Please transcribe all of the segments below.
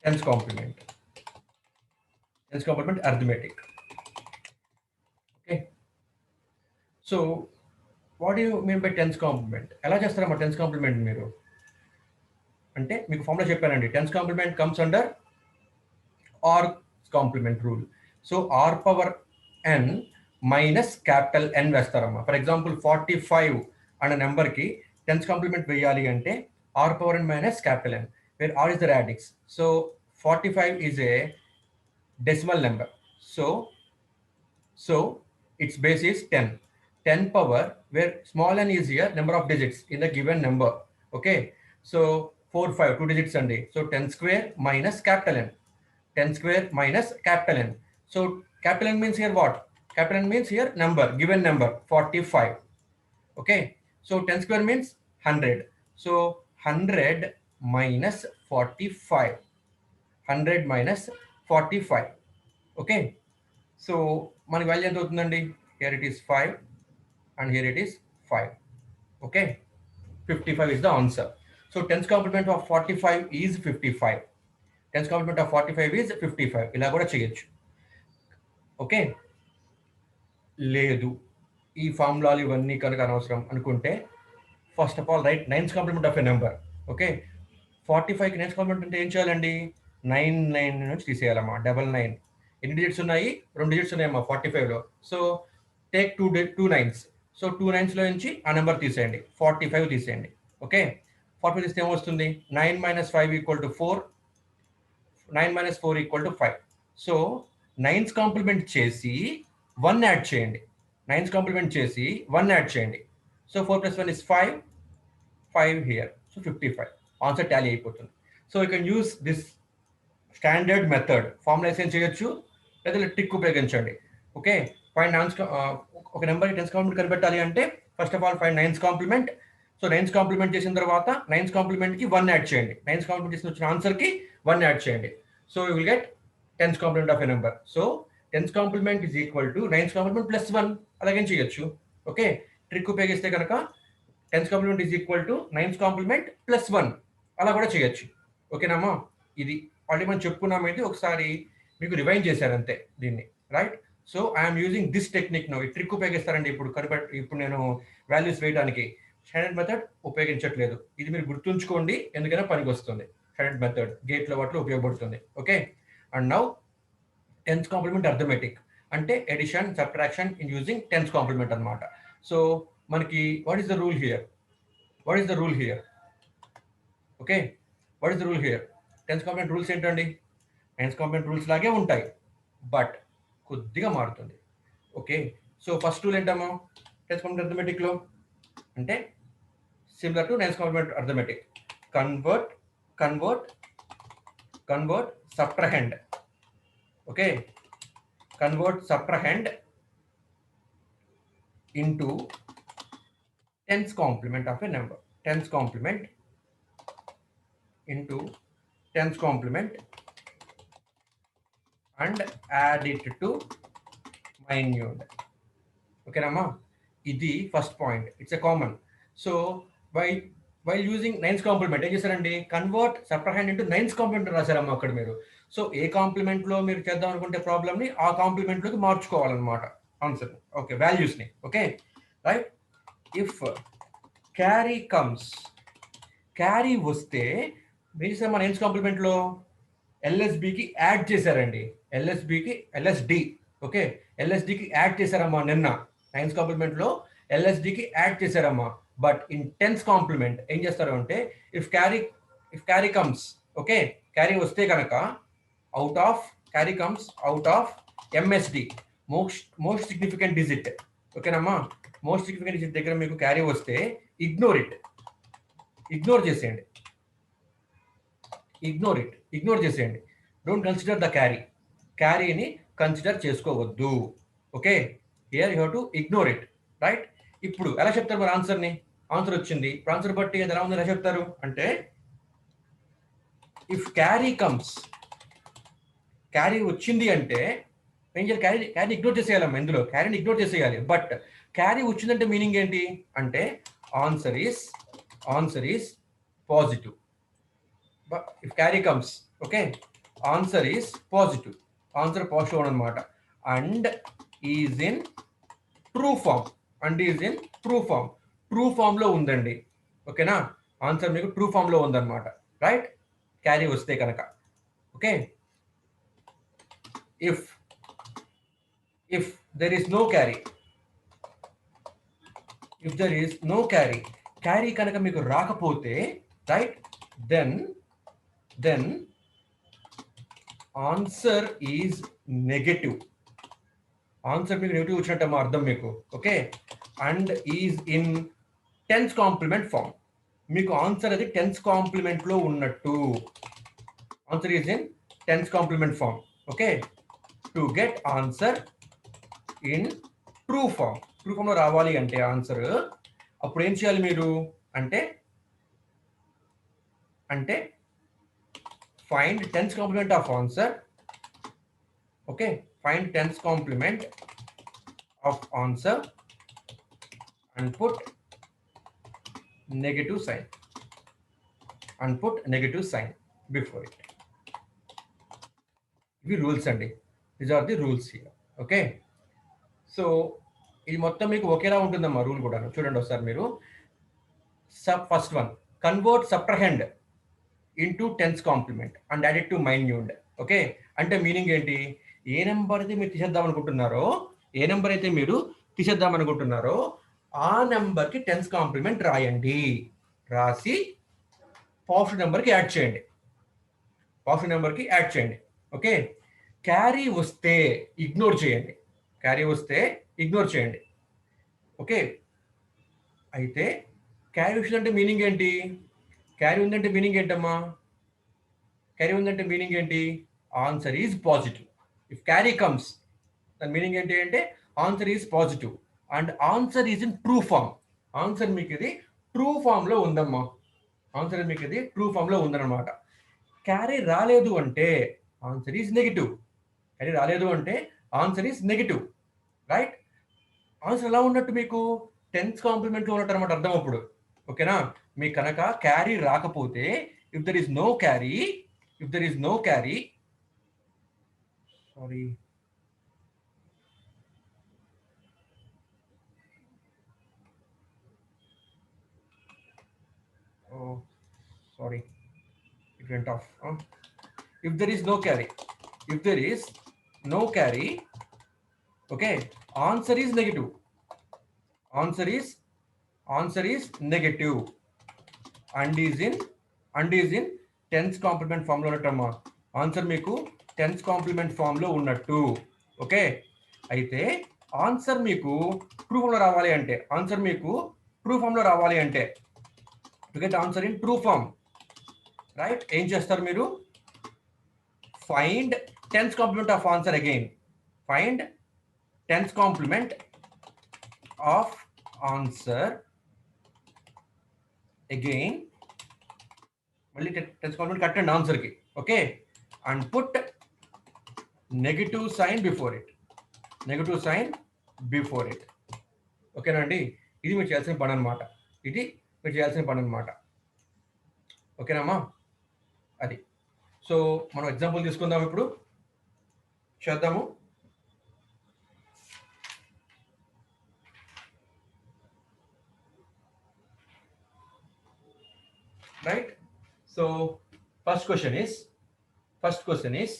tens complement arithmetic. Okay, so what do you mean by tens complement? ఎలా చేస్తారమ్మా tens complement మీరు అంటే మీకు ఫార్ములా చెప్పానండి. tens complement comes under r complement rule. So r power n minus capital n వేస్తారమ్మా. For example 45 అనే నెంబర్కి tense complement వేయాలి అంటే r power n minus capital n, where r is the radix. So 45 is a decimal number. So its base is 10. 10 power, where small n is here, number of digits in the given number. Okay, so 4 5 2 digits only. So 10 square minus capital N. 10 square minus capital N. So capital N means here what? Capital N means here number, given number 45. Okay, so 10 square means 100. So 100 minus 45. 100 minus 45. Okay, so మనకి value ఎంత అవుతుందండి? Here it is 5 and here it is 5. Okay, 55 is the answer. So tens complement of 45 is 55. Tens complement of 45 is 55. ఇలా కూడా చేయొచ్చు. Okay, లేదు ఈ ఫార్ములాలు ఇవన్నీ కనుక అనవసరం అనుకుంటే first of all write nines complement of a number. Okay, 45కి నైన్స్ కాంప్లిమెంట్ అంటే ఏం చేయాలండి? 9 నుంచి తీసేయాలమ్మా. 99 ఎన్ని డిజిట్స్ ఉన్నాయి? 2 డిజిట్స్ ఉన్నాయమ్మా 45లో. So take 2 nines. సో 2 నైన్స్లో నుంచి ఆ నెంబర్ తీసేయండి, 45 తీసేయండి. ఓకే, 45 తీస్తే ఏమొస్తుంది? 9 minus 5 equal to 4. 9 minus 4 equal to 5. So nines complement చేసి 1 యాడ్ చేయండి. నైన్స్ కాంప్లిమెంట్ చేసి 1 యాడ్ చేయండి. So 4 plus 1 is 5. 5 here. So 55. Answer tally అయిపోతుంది. So you can use this standard method. Formulisation చేయొచ్చు లేదా ట్రిక్ ఉపయోగించండి. ఓకే, ఫైండ్ నైన్స్ ఒక నెంబర్కి టెన్స్ కాంప్లిమెంట్ కనిపెట్టాలి అంటే first of all find nines complement. So nines complement చేసిన తర్వాత నైన్స్ కాంప్లిమెంట్కి 1 యాడ్ చేయండి. నైన్స్ కాంప్లిమెంట్ చేసిన వచ్చిన ఆన్సర్కి 1 యాడ్ చేయండి. So you will get tens complement of a number. So tens complement is equal to nines complement plus 1. అలాగే చేయొచ్చు. ఓకే, ట్రిక్ ఉపయోగిస్తే కనుక tens complement is equal to nines complement plus 1 అలా కూడా చేయొచ్చు. ఓకేనమ్మా, ఇది ఆల్రెడీ మనం చెప్పుకున్నాం. అయితే ఒకసారి మీకు రివైండ్ చేశారు అంతే దీన్ని, right? So I'm using this technique no. ఈ ట్రిక్ ఉపయోగిస్తారండి ఇప్పుడు నేను వాల్యూస్ వేయడానికి. స్టాండర్డ్ మెథడ్ ఉపయోగించట్లేదు. ఇది మీరు గుర్తుంచుకోండి, ఎందుకైనా పనికి వస్తుంది. స్టాండర్డ్ మెథడ్ గేట్లో వాటిలో ఉపయోగపడుతుంది. Okay, and now tens complement arithmetic అంటే addition subtraction in using tens complement అనమాట. సో మనకి what is the rule here? What is the rule here? Okay, what is the rule here? Tens complement rules ఏంటండి? Tens complement rules లాగే ఉంటాయి, but కొద్దిగా మారుతుంది. Okay, so first rule ఏంటమ్మా tens complement అర్థమెటిక్లో అంటే similar to nines complement arithmetic. Convert subtrahend. Okay, convert subtrahend into tens complement of a number. Tens complement into tens complement and add it to minute. Okay Rama, idi first point. It's a common. So while using nines complement ఏం చేశారండి? Convert subtrahend into nines complement రాశారమ్మా అక్కడ మీరు. So ఏ complement లో మీరు చేద్దాం అనుకుంటే problem ని ఆ కాంప్లిమెంట్ లోకి మార్చుకోవాలన్నమాట ఆన్సర్. ఓకే, వాల్యూస్ ని. Okay, right? If carry comes, carry వస్తే ఏం చేశారు మన నైన్స్ కాంప్లిమెంట్ లో? ఎల్ఎస్బికి యాడ్ చేశారండి. ఎల్ఎస్డి. ఓకే, ఎల్ఎస్డికి యాడ్ చేశారమ్మా నిన్న. నైన్స్ కాంప్లిమెంట్ లో ఎల్ఎస్డికి యాడ్ చేశారమ్మా. బట్ ఇన్ టెన్స్ కాంప్లిమెంట్ ఏం చేస్తారు అంటే if carry comes, okay, carry వస్తే కనుక carry comes out of MSD, most significant digit. ఓకేనమ్మా, మోస్ట్ సిగ్నిఫికెంట్ డిజిట్ దగ్గర మీకు క్యారీ వస్తే ఇగ్నోర్ చేసేయండి. డోంట్ కన్సిడర్ ద క్యారీని కన్సిడర్ చేసుకోవద్దు. Okay, here you have to ignore it, right? ఇప్పుడు ఎలా చెప్తారు మరి ఆన్సర్ని? ఆన్సర్ వచ్చింది, ఇప్పుడు ఆన్సర్ బట్టి అది ఎలా ఉంది ఎలా చెప్తారు అంటే ఇఫ్ క్యారీ వచ్చింది అంటే ఏం చేయాలి? క్యారీ ఇగ్నోర్ చేసేయాలమ్మా. ఇందులో క్యారీని ఇగ్నోర్ చేసేయాలి. బట్ క్యారీ వచ్చిందంటే మీనింగ్ ఏంటి అంటే answer is positive. If carry comes, okay, answer is positive, answer positive అనమాట. And is in true form, and is in true form, true form లో ఉందండి. ఓకేనా, ఆన్సర్ మీకు ట్రూ ఫామ్ లో ఉందన్నమాట. రైట్, క్యారీ వస్తే కనుక. Okay, if there is no carry, if there is no carry, carry కనుక మీకు రాకపోతే, right, then answer is negative. Answer మీకు నెగిటివ్ వచ్చినట్టు అర్థం మీకు. Okay, and is in tens complement form, మీకు ఆన్సర్ అది టెన్స్ కాంప్లిమెంట్ లో ఉన్నట్టు. Answer is in tens complement form. Okay, to get answer in true form, true form లో రావాలి అంటే ఆన్సర్, అప్పుడు ఏం చేయాలి మీరు అంటే find tens complement of answer. Okay, find tens complement of answer and put negative sign, before it. ఇవి rules అండి, these are the rules here. Okay, so ఇది మొత్తం మీకు ఒకేలా ఉంటుందమ్మా రూల్ కూడా. చూడండి ఒకసారి మీరు. First one, convert subtrahend into tens complement and add it to minuend. Okay, అంటే మీనింగ్ ఏంటి, ఏ నెంబర్ అయితే మీరు తీసేద్దాం అనుకుంటున్నారో, ఆ నెంబర్కి టెన్స్ కాంప్లిమెంట్ రాయండి. రాసి పాజిటివ్ నెంబర్కి యాడ్ చేయండి. ఓకే, క్యారీ వస్తే ఇగ్నోర్ చేయండి. ఓకే, అయితే క్యారీ వచ్చిందంటే మీనింగ్ ఏంటి, క్యారీ ఉందంటే మీనింగ్ ఏంటమ్మా, answer is positive. If carry comes, దాని మీనింగ్ ఏంటి అంటే answer is positive and answer is in true form. Answer మీకు ఇది ట్రూ ఫామ్ లో ఉందమ్మా, ఉందన్నమాట. క్యారీ రాలేదు అంటే answer is negative. Right, answer ఎలా ఉన్నట్టు, మీకు టెన్స్ కాంప్లిమెంట్ లో ఉన్నట్టు అనమాట అర్థం అప్పుడు. ఓకేనా, మీకు కనుక క్యారీ రాకపోతే, if there is no carry, sorry, it went off. If there is no carry, okay, answer is negative. And is in tens complement form lo unnattamma. Answer meeku tens complement form lo unnattu. Okay, అయితే answer మీకు true form లో రావాలి అంటే, to get answer in true form, right, ఏం చేస్తారు మీరు, find tens complement of answer again. మళ్ళీ tens complement కట్టండి ఆన్సర్ కి. Okay, and put negative sign before it. ఓకేనండి, ఇది మీరు చేయాల్సిన పని అనమాట. ఓకేనమ్మా, అది. సో మనం ఎగ్జాంపుల్ తీసుకుందాం, ఇప్పుడు చేద్దాము. Right, so first question is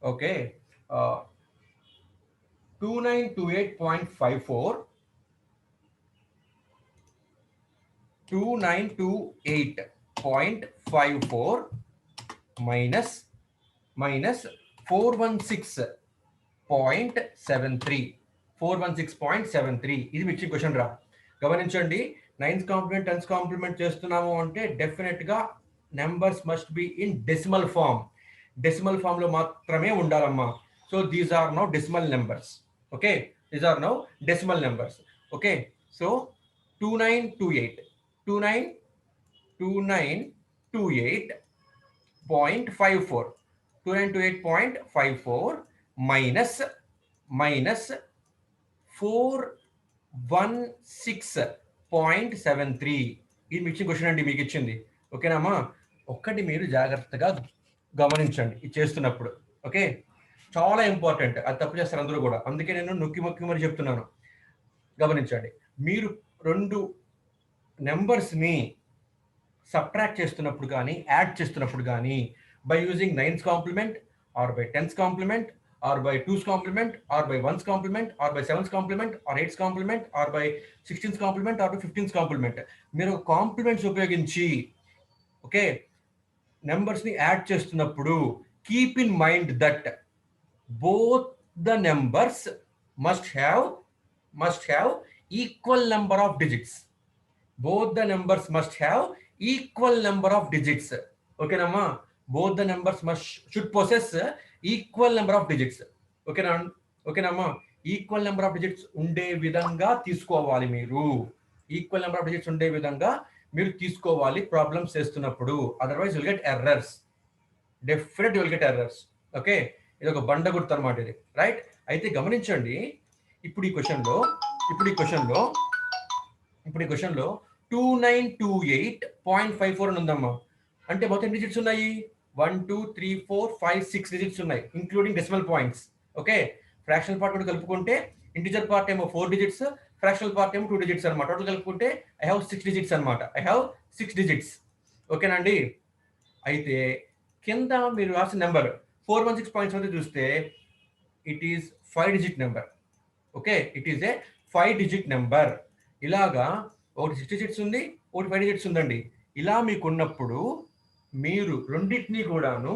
okay, 2928.54 minus 416.73. ఇది మిక్సింగ్ క్వశ్చన్ రా. గమనించండి, నైన్త్ కాంప్లిమెంట్ టెన్స్ కాంప్లిమెంట్ చేస్తున్నాము అంటే డెఫినెట్ గా numbers must be in decimal form లో మాత్రమే ఉండాలమ్మా. So these are now decimal numbers. Okay, okay, so 2928.54 minus 416.73. ఇది మిక్సింగ్ క్వశ్చన్ అండి మీకు ఇచ్చింది. ఓకేనామా, ఒక్కటి మీరు జాగ్రత్తగా గమనించండి ఇది చేస్తున్నప్పుడు. ఓకే, చాలా ఇంపార్టెంట్. అది తప్పు చేస్తారు అందరూ కూడా. అందుకే నేను నొక్కి మొక్కి మరి చెప్తున్నాను. గమనించండి, మీరు 2 నెంబర్స్ని సబ్ట్రాక్ట్ చేస్తున్నప్పుడు కానీ యాడ్ చేస్తున్నప్పుడు కానీ by using 9's complement or by 10's complement or by 2's complement or by 1's complement or by 7's complement or 8's complement or by 16's complement or by 15's complement, మీరు complements ఉపయోగించి okay నెంబర్స్ని add చేస్తున్నప్పుడు keep in mind that both the numbers must have equal number of digits. Both the numbers must have equal number of digits. Okay nama, both the numbers should possess equal number of digits. Okay na, okay nama, equal number of digits unde vidhanga తీసుకోవాలి. మీరు equal number of digits ఉండే విధంగా మీరు తీసుకోవాలి problems చేస్తున్నప్పుడు. Otherwise will get errors, definite will get errors. Okay, ఇది ఒక బండ గుర్తు అనమాట ఇది, రైట్? అయితే గమనించండి, ఇప్పుడు ఈ క్వశ్చన్లో 2928.54 అని ఉందమ్మా. అంటే మొత్తం డిజిట్స్ ఉన్నాయి 1 2 3 4 5 6 డిజిట్స్ ఉన్నాయి, including decimal points. Okay, fractional part కూడా కలుపుకుంటే ఇంటిజర్ పార్ట్ ఏమో 4 డిజిట్స్, ఫ్రాక్షనల్ పార్ట్ ఏమో 2 డిజిట్స్ అనమాట. టోటల్ కలుపుకుంటే ఐ హ్యావ్ 6 డిజిట్స్ అనమాట. I have 6 digits. ఓకేనండి. అయితే కింద మీరు రాసిన నెంబర్ 416.7 చూస్తే it is 5 digit number. Okay, it is a 5 digit number. ఇలాగా ఒకటి 6 డిజిట్స్ ఉంది, ఒకటి 5 డిజిట్స్ ఉందండి. ఇలా మీకు ఉన్నప్పుడు మీరు రెండింటినీ కూడాను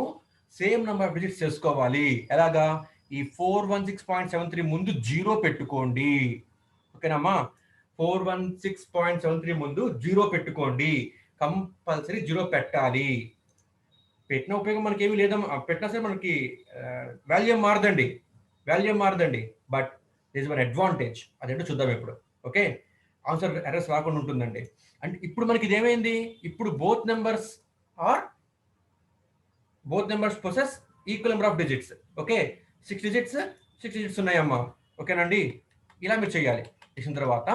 సేమ్ నెంబర్ ఆఫ్ డిజిట్స్ చేసుకోవాలి. ఎలాగా? ఈ 416.73 ముందు 0 పెట్టుకోండి. ఓకేనమ్మా, 416.73 ముందు 0 పెట్టుకోండి. కంపల్సరీ 0 పెట్టాలి. పెట్టిన ఉపయోగం మనకి ఏమీ లేదమ్మా. పెట్టినా సరే మనకి వాల్యూ మారదండి, బట్ దిస్ వన్ అడ్వాంటేజ్. అదేంటో చూద్దాం ఇప్పుడు. ఓకే, ఆన్సర్ ఎర్రర్స్ రాకుండా ఉంటుందండి. అంటే ఇప్పుడు మనకి ఇదేమైంది? ఇప్పుడు both numbers possess equal number of digits. Okay, 6 digits ఉన్నాయమ్మా. ఓకేనండి, ఇలా మీరు చేయాలి. చేసిన తర్వాత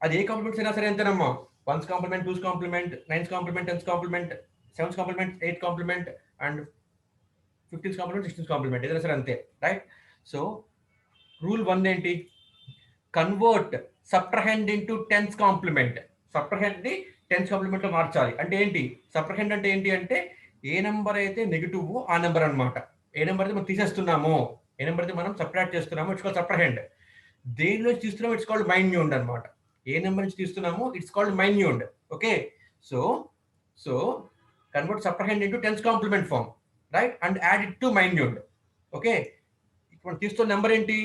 అది ఏ కాంప్లిమెంట్స్ అయినా సరే అంతేనమ్మా. 1's complement, 2's complement, 9's complement, 10's complement, 7's complement, 8 complement and 15's complement, 16's complement, ఏదైనా సరే అంతే, రైట్? సో రూల్ 1 ఏంటి? Convert subtrahend into 10's complement. Subtrahend ని 10's కాంప్లిమెంట్ లో మార్చాలి. అంటే ఏంటి సబ్ట్రహెండ్ అంటే? ఏంటి అంటే ఏ నెంబర్ అయితే నెగిటివ్ ఆ నెంబర్ అనమాట. ఏ నెంబర్ అయితే మనం తీసేస్తున్నామో, ఏ నెంబర్ అయితే మనం సబ్ట్రాక్ట్ చేస్తున్నామో ఇట్స్ కాల్డ్ సబ్ట్రహెండ్. దేని నుంచి తీస్తున్నామో ఇట్స్ కాల్డ్ మైన్యూండ్ అనమాట. ఏ నెంబర్ నుంచి తీస్తున్నామో it's called minuend. Okay, so convert subtrahend into 10's complement form, right, and add it to minuend. Okay, ఇప్పుడు తీస్తున్న నెంబర్ ఏంటి?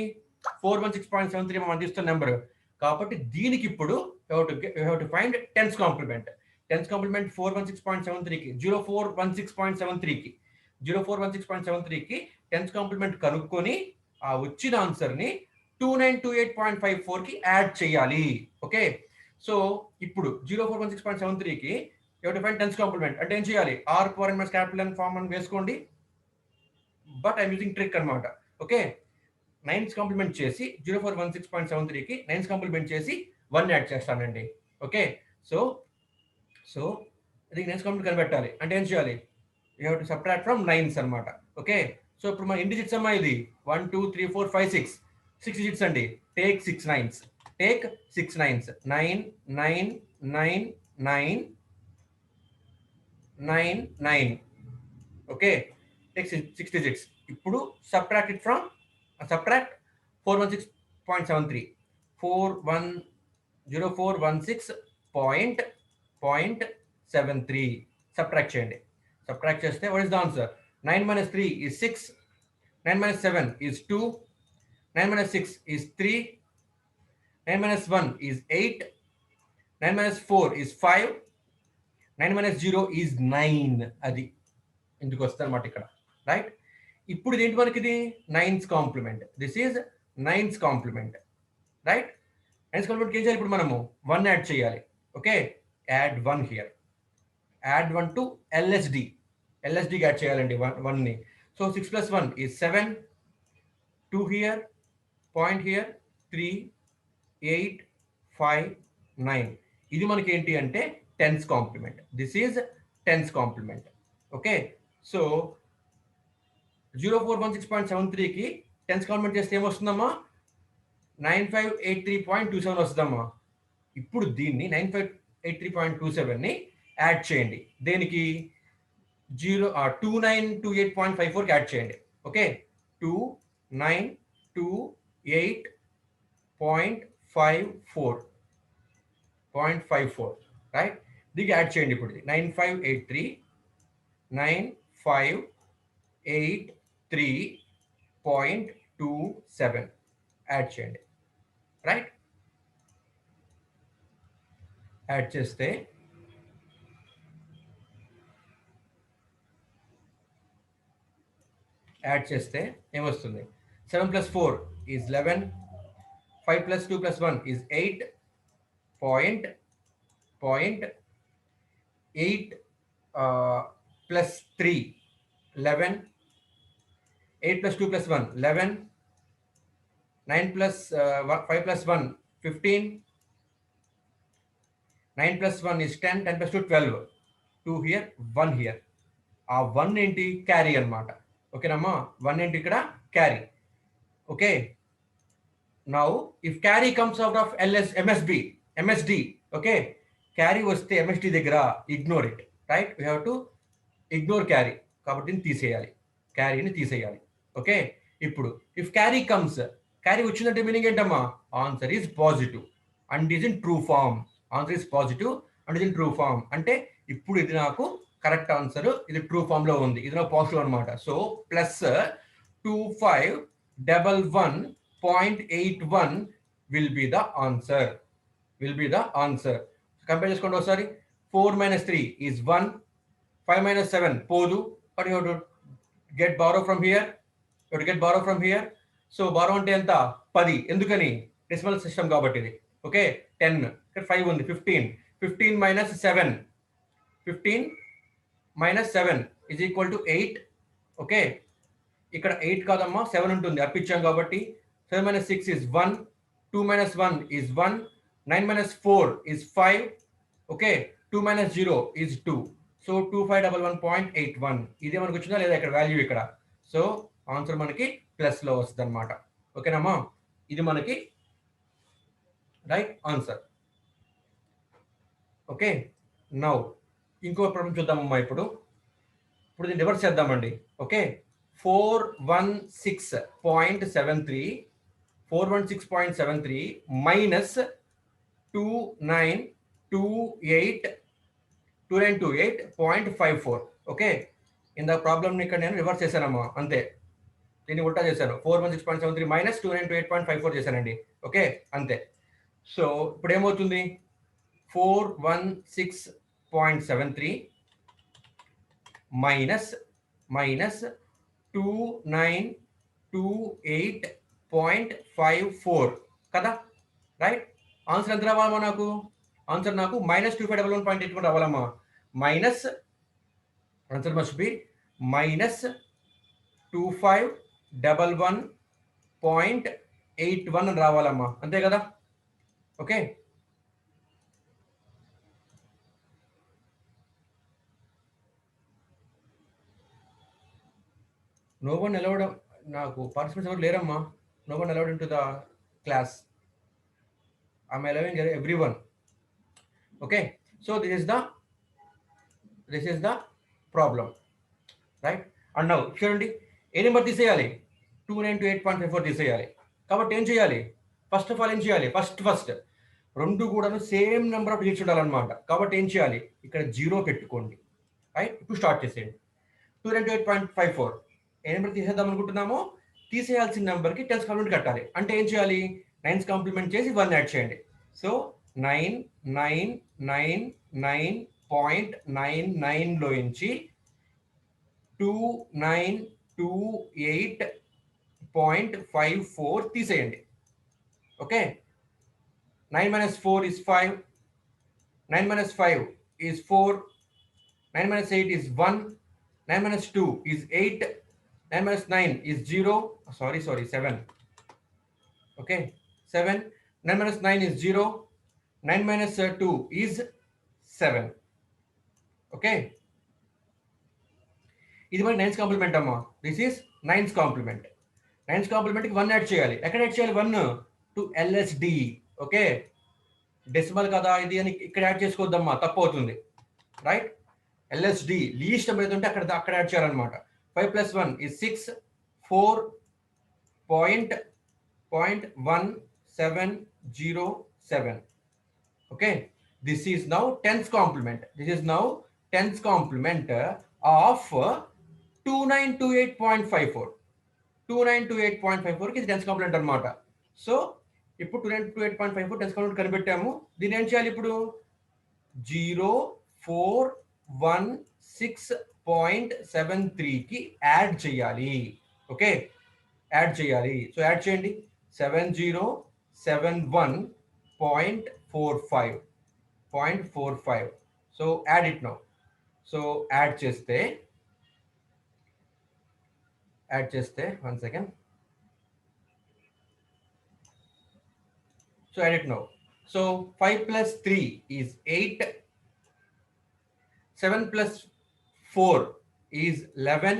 416.73 మనం తీస్తున్న నెంబర్. కాబట్టి దీనికి ఇప్పుడు you have to find 10's complement. 10's complement 416.73కి 0416.73కి 10's కాంప్లిమెంట్ కనుక్కొని ఆ వచ్చిన ఆన్సర్ని 2928.54కి యాడ్ చేయాలి. ఓకే, సో ఇప్పుడు 0416.73కి you have to find 10's complement అంటే ఏం చేయాలి? R power n minus capital N form అని వేసుకోండి. బట్ ఐఎమ్ యూజింగ్ ట్రిక్ అనమాట. ఓకే, 9's కాంప్లిమెంట్ చేసి 0416.73కి 9's కాంప్లిమెంట్ చేసి 1 యాడ్ చేస్తానండి. ఓకే, సో ఇది 9's కాంప్లిమెంట్ కనిపెట్టాలి అంటే ఏం చేయాలి? You have to subtract from 9's అనమాట. ఓకే, సో ఇప్పుడు మన ఎన్ని డిజిట్స్ అమ్మా? ఇది 1 2 3 4 5 6 డిజిట్స్ అండి. Take 6 9's. 9 9 9 9 9 9. Okay, take 6 digits. ఇప్పుడు సబ్ట్రాక్ట్ 416.73 0416.73 సబ్ట్రాక్ట్ చేయండి. సబ్ట్రాక్ట్ చేస్తే what is the answer? 9 minus 3 is 6, 9 minus 7 is 2, 9 minus 6 is 3, 9 minus 1 is 8, 9 minus 4 is 5, 9 minus 0 is 9. అది ఇందుకు వస్తుంది అనమాట ఇక్కడ, రైట్? ఇప్పుడు ఇదేంటి మనకి? ఇది 9's complement. This is 9's complement, right? 9's complement ఏం చేయాలి? ఇప్పుడు మనము 1 యాడ్ చేయాలి. Okay, add 1 here, add 1 to LSD add చేయాలండి 1ని. So 6 plus 1 is 7, 2 here, point here, 3, 8, 5, 9. ఇది మనకి ఏంటి అంటే 10's complement. This is 10's complement. Okay, so 0416.73కి 10th కాంప్లిమెంట్ చేస్తే ఏమొస్తుందమ్మా 9583.27 వస్తుందమ్మా. ఇప్పుడు దీన్ని 9583.27ని యాడ్ చేయండి. దేనికి 2928.54కి యాడ్ చేయండి. Okay 2928.54 right. దీనికి యాడ్ చేయండి. ఇప్పుడు 9583.27 యాడ్ చేయండి. రైట్. యాడ్ చేస్తే ఏమొస్తుంది 7 + 4 is 11, 5 + 2 + 1 is 8, 8 + 3 11, 8 + 2 + 1 11, 9 + 5 + 1 15, 9 + 1 is 10, 10 + 2 12, 2 here 1 here. ఆ 1 ఏంటి క్యారీ అన్నమాట. ఓకేనమ్మా 1 ఏంటి ఇక్కడ carry. Okay now if carry comes out of MSD okay carry వస్తే MSD దగ్గర ignore it right. We have to ignore carry. కాబట్టి తీసేయాలి, క్యారీని తీసేయాలి. ఓకే ఇప్పుడు ఇఫ్ క్యారీ కమ్స్, క్యారీ వచ్చిందంటే మీనింగ్ ఏంటమ్మా answer is positive and is in true form. Answer is positive and is in true form అంటే ఇప్పుడు ఇది నాకు కరెక్ట్ ఆన్సర్, ఇది ట్రూ ఫామ్ లో ఉంది, ఇది నా పాజిటివ్ అనమాట. So +2511.81 will be the answer. Compare చేసుకోండి ఒకసారి. 4 - 3 is 1, 5 - 7 పోదు, but you to get borrow from here. So borrow అంటే ఎంత 10. ఎందుకని డెసిమల్ సిస్టమ్ కాబట్టి ఇది. ఓకే 10 ఇక్కడ 5 ఉంది 15 15 - 7 is equal to 8. ఓకే ఇక్కడ 8 కాదమ్మా 7 ఉంటుంది, అర్పించాం కాబట్టి. 7 - 6 is 1, 2 - 1 is 1, 9 - 4 is 5. Okay 2 - 0 is 2. So 2511.81 ఇదే మనకు వచ్చిందా లేదా ఇక్కడ వాల్యూ ఇక్కడ. సో ఆన్సర్ మనకి ప్లస్ లో వస్తుంది అనమాట. ఓకేనమ్మా ఇది మనకి రైట్ ఆన్సర్. ఓకే నౌ ఇంకో ప్రాబ్లం చూద్దామమ్మా. ఇప్పుడు దీన్ని రివర్స్ చేద్దామండి. Okay 416.73 minus 2928.54. ఓకే ఇందాక ప్రాబ్లమ్ ఇక్కడ నేను రివర్స్ చేశానమ్మా, అంతే. దీన్ని ఉల్టా చేశాను. 416.73 మైనస్ 2928.54 చేశానండి. ఓకే అంతే. సో ఇప్పుడు ఏమవుతుంది 416.73 మైనస్ 2928.54 కదా రైట్. ఆన్సర్ ఎంత రావాలమ్మా నాకు? ఆన్సర్ నాకు -2511.81 రావాలమ్మా. మైనస్ ఆన్సర్ మస్ట్ బి -2511.81 రావాలమ్మా, అంతే కదా. ఓకే no one allowed, నాకు పార్టిసిపెంట్స్ ఎవరు లేరమ్మా. no one allowed into the class. I'm allowing everyone. Okay so this is the problem right. and now చూడండి ఏ నెంబర్ తీసేయాలి 2928.54 తీసేయాలి. కాబట్టి ఏం చేయాలి ఫస్ట్ ఆఫ్ ఆల్ ఏం చేయాలి ఫస్ట్ రెండు కూడాను సేమ్ నెంబర్ ఆఫ్ డిజిట్స్ ఉండాలన్నమాట. కాబట్టి ఏం చేయాలి ఇక్కడ 0 పెట్టుకోండి రైట్. ఇప్పుడు స్టార్ట్ చేసేయండి. 228.54 ఏ నెంబర్ తీసేద్దాం అనుకుంటున్నామో తీసేయాల్సిన నెంబర్కి 10th కాంప్లిమెంట్ కట్టాలి. అంటే ఏం చేయాలి 9th కాంప్లిమెంట్ చేసి 1 యాడ్ చేయండి. సో 999.99 లోంచి 2928.54 తీసేయండి. Okay 9 - 4 is 5, 9 - 5 is 4, 9 - 8 is 1, 9 - 2 is 8, 9 - 9 is 0, sorry 7. Okay 7, 9 - 9 is 0, 9 - 2 is 7. Okay ఇది మన 9th కాంప్లిమెంట్ అమ్మా. This is nines complement. Nines కాంప్లిమెంట్కి 1 యాడ్ చేయాలి. ఎక్కడ యాడ్ చేయాలి 1? To LSD. ఓకే, డెసిమల్ కదా ఇది అని ఇక్కడ యాడ్ చేసుకోవద్దమ్మా, తప్పు అవుతుంది. రైట్, ఎల్ఎస్డి లీస్ట్ నెంబర్ ఏది ఉంటే అక్కడ యాడ్ చేయాలన్నమాట. 5 + 1 is 6, 4.1707. Okay, this is now tens complement. This is now tens complement of 2928.54. 2928.54 కి టెన్స్ కాంప్లిమెంట్ అనమాట. సో ఇప్పుడు 2928.54 టెన్స్ కాంప్లిమెంట్ కనిపెట్టాము. దీన్ని ఏం చేయాలి ఇప్పుడు? 0416.73 కి యాడ్ చేయాలి. ఓకే, యాడ్ చేయాలి. సో యాడ్ చేయండి. 7071.45. So add it now. So add చేస్తే 1 second. So add it now. So 5 + 3 is 8. 7 + 4 is 11.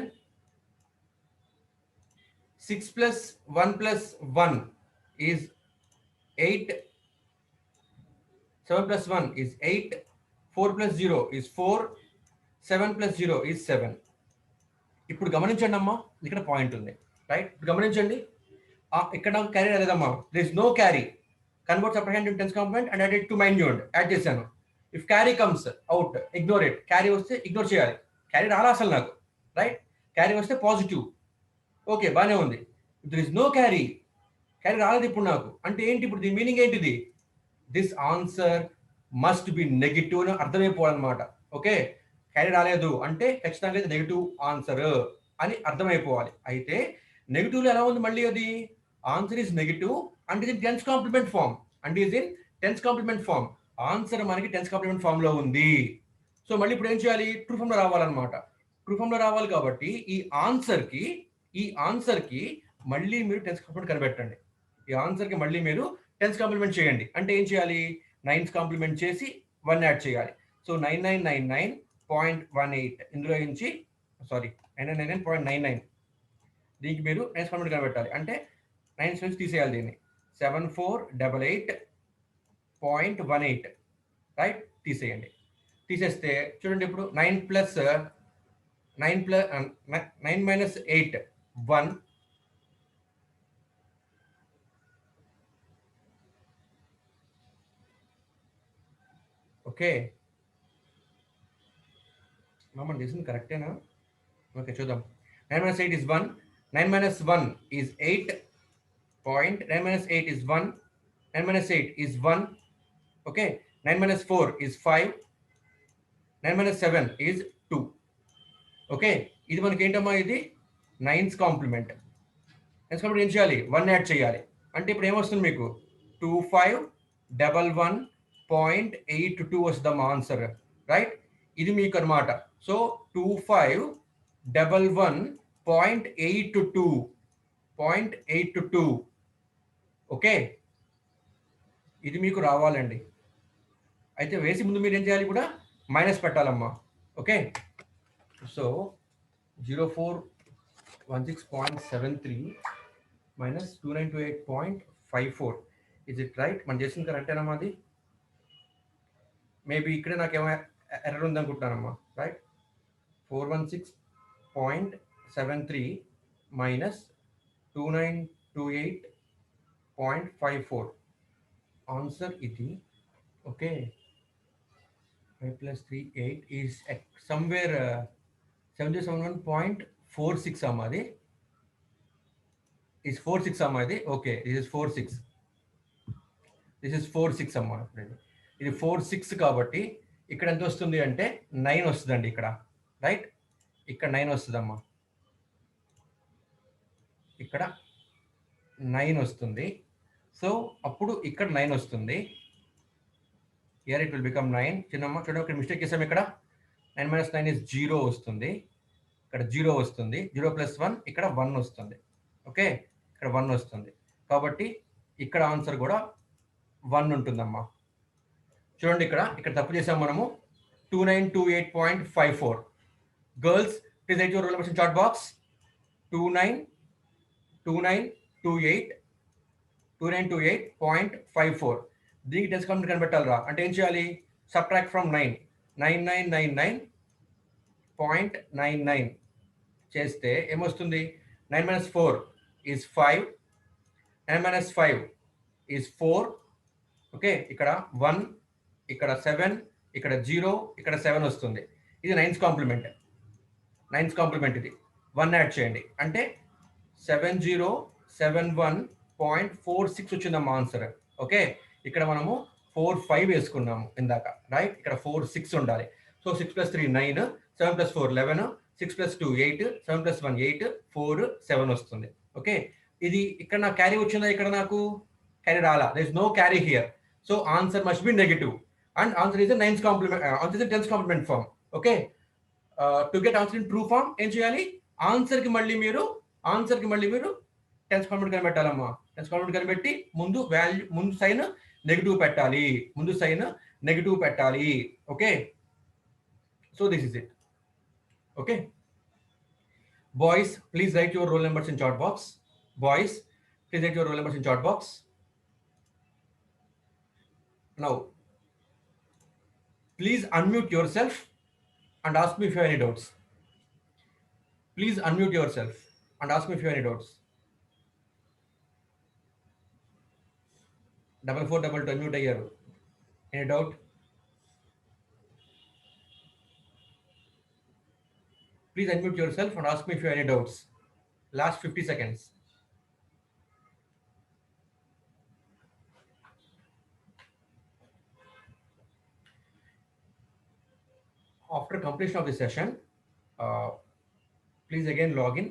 6 + 1 + 1 is 8. 7 + 1 is 8. 4 + 0 is 4. 7 + 0 is 7. ఇప్పుడు గమనించండి అమ్మా, ఇక్కడ పాయింట్ ఉంది. రైట్, గమనించండి. ఇక్కడ నాకు క్యారీ రాలేదమ్మా. There is no carry. Convert separate in tens complement and add it to minuend. Add చేశాను. If carry comes out, ignore it. Carry వస్తే ఇగ్నోర్ చేయాలి. క్యారీ రాలా అసలు నాకు. రైట్, క్యారీ వస్తే పాజిటివ్. ఓకే, బాగానే ఉంది. If there is no carry, carry రాలేదు ఇప్పుడు నాకు అంటే ఏంటి? ఇప్పుడు దీని మీనింగ్ ఏంటిది? This answer must be negative అని అర్థమైపోవాలన్నమాట. ఓకే, క్యారీ రాలేదు అంటే ఖచ్చితంగా అయితే నెగిటివ్ ఆన్సర్ అని అర్థమైపోవాలి. అయితే నెగిటివ్లో ఎలా ఉంది మళ్ళీ? అది ఆన్సర్ ఈజ్ నెగిటివ్ అండ్ ఇది tens complement form. And is in tens complement form. Answer మనకి టెన్స్ కాంప్లిమెంట్ ఫామ్ లో ఉంది. సో మళ్ళీ ఇప్పుడు ఏం చేయాలి? ట్రూ ఫామ్ లో రావాలన్నమాట. ట్రూ ఫామ్ లో రావాలి కాబట్టి ఈ ఆన్సర్ కి మళ్ళీ మీరు టెన్స్ కాంప్లిమెంట్ కనిపెట్టండి. ఈ ఆన్సర్ కి మళ్ళీ మీరు టెన్స్ కాంప్లిమెంట్ చేయండి. అంటే ఏం చేయాలి? నైన్స్ కాంప్లిమెంట్ చేసి 1 యాడ్ చేయాలి. సో 9999.18 ఇందులో నుంచి 9999 దీనికి మీరు నైన్స్ కాంప్లిమెంట్ కనిపెట్టాలి. అంటే 9 నుంచి తీసేయాలి దీన్ని. 7488.18 రైట్, తీసేయండి. తీసేస్తే చూడండి ఇప్పుడు 9 - 8 1. ఓకే, మనం చేసింది కరెక్టేనా? ఓకే, చూద్దాం. 9 - 8 is 1. 9 - 1 is 8. 9 - 8 is 1. 9 - 8 is 1. Okay, 9 - 4 is 5. 9 - 7 is 2. Okay, ఇది మనకి ఏంటమ్మా? ఇది నైన్స్ కాంప్లిమెంట్. నైన్స్ కాంప్లిమెంట్ ఏం చేయాలి? 1 యాడ్ చేయాలి. అంటే ఇప్పుడు ఏమొస్తుంది మీకు? 2511.82 వస్తుందమ్మా ఆన్సర్. రైట్, ఇది మీకు అనమాట. సో 2511.82. ఓకే, ఇది మీకు రావాలండి. అయితే వేసి ముందు మీరు ఏం చేయాలి? కూడా మైనస్ పెట్టాలమ్మా. Okay, so 0416.73 minus 2928.54. Is it right? మనం చేసింది కరెక్టేనమ్మా? అది మేబీ ఇక్కడే నాకేమో ఎర్రర్ ఉందనుకుంటున్నానమ్మా. రైట్, 416.73 minus 2928.54 ఆన్సర్ ఇది. ఓకే, 5 + 3 8 ఈజ్ సమ్వేర్ 7071.46 అమ్మా. అది ఈజ్ 46 అమ్మా. ఇది ఓకే, దిస్ ఇస్ 46 అమ్మా. ఇది 46 కాబట్టి ఇక్కడ ఎంత వస్తుంది అంటే 9 వస్తుందండి ఇక్కడ. రైట్, ఇక్కడ 9 వస్తుందమ్మా. ఇక్కడ 9 వస్తుంది. సో అప్పుడు ఇక్కడ 9 వస్తుంది. Here it will become 9. చిన్నమ్మ చూడండి, ఇక్కడ మిస్టేక్ చేసాం. ఇక్కడ 9 - 9 is 0 వస్తుంది. ఇక్కడ 0 వస్తుంది. 0 + 1 ఇక్కడ 1 వస్తుంది. ఓకే, ఇక్కడ 1 వస్తుంది కాబట్టి ఇక్కడ ఆన్సర్ కూడా 1 ఉంటుందమ్మా. చూడండి, ఇక్కడ తప్పు చేసాం మనము. 2928.54. Girls please write your roll numbers in chat box. 2928.54. దీనికి టెన్స్ కాంప్లిమెంట్ కనిపెట్టాలరా అంటే ఏం చేయాలి? సబ్ట్రాక్ట్ ఫ్రమ్ 9 9999.99 చేస్తే ఏమొస్తుంది? 9 - 4 ఈజ్ 5, 9 - 5 ఈజ్ 4. ఓకే, ఇక్కడ 1, ఇక్కడ 7, ఇక్కడ 0, ఇక్కడ 7 వస్తుంది. ఇది నైన్స్ కాంప్లిమెంట్. ఇది 1 యాడ్ చేయండి అంటే 7071.46 వచ్చిందమ్మా ఆన్సర్. ఓకే, ఇక్కడ మనము 45 వేసుకున్నాము ఇందాక, రైట్? ఇక్కడ 46 ఉండాలి. సో 6 + 3 9, 7 + 4 11, 6 + 2 8, 7 + 1 8, 4 7 వస్తుంది. ఓకే, ఇది ఇక్కడ నాకు క్యారీ వచ్చిందా? ఇక్కడ నాకు క్యారీ రాలా. There is no carry here. So answer must be negative and answer is tens complement form. Okay, to get answer in true form ఏం చేయాలి? ఆన్సర్ కి మళ్ళీ మీరు టెన్స్ కాంప్లిమెంట్ కనిపెట్టాలమ్మా. టెన్స్ కాంప్లిమెంట్ కనిపెట్టి ముందు సైన్ నెగిటివ్ పెట్టాలి. Okay, so this is it. Okay, boys please write your roll numbers in chat box. Now please unmute yourself and ask me if you have any doubts. 4422 unmute ayyaru. Any doubt? Please unmute yourself and ask me if you have any doubts. Last 50 seconds. After completion of the session, please again log in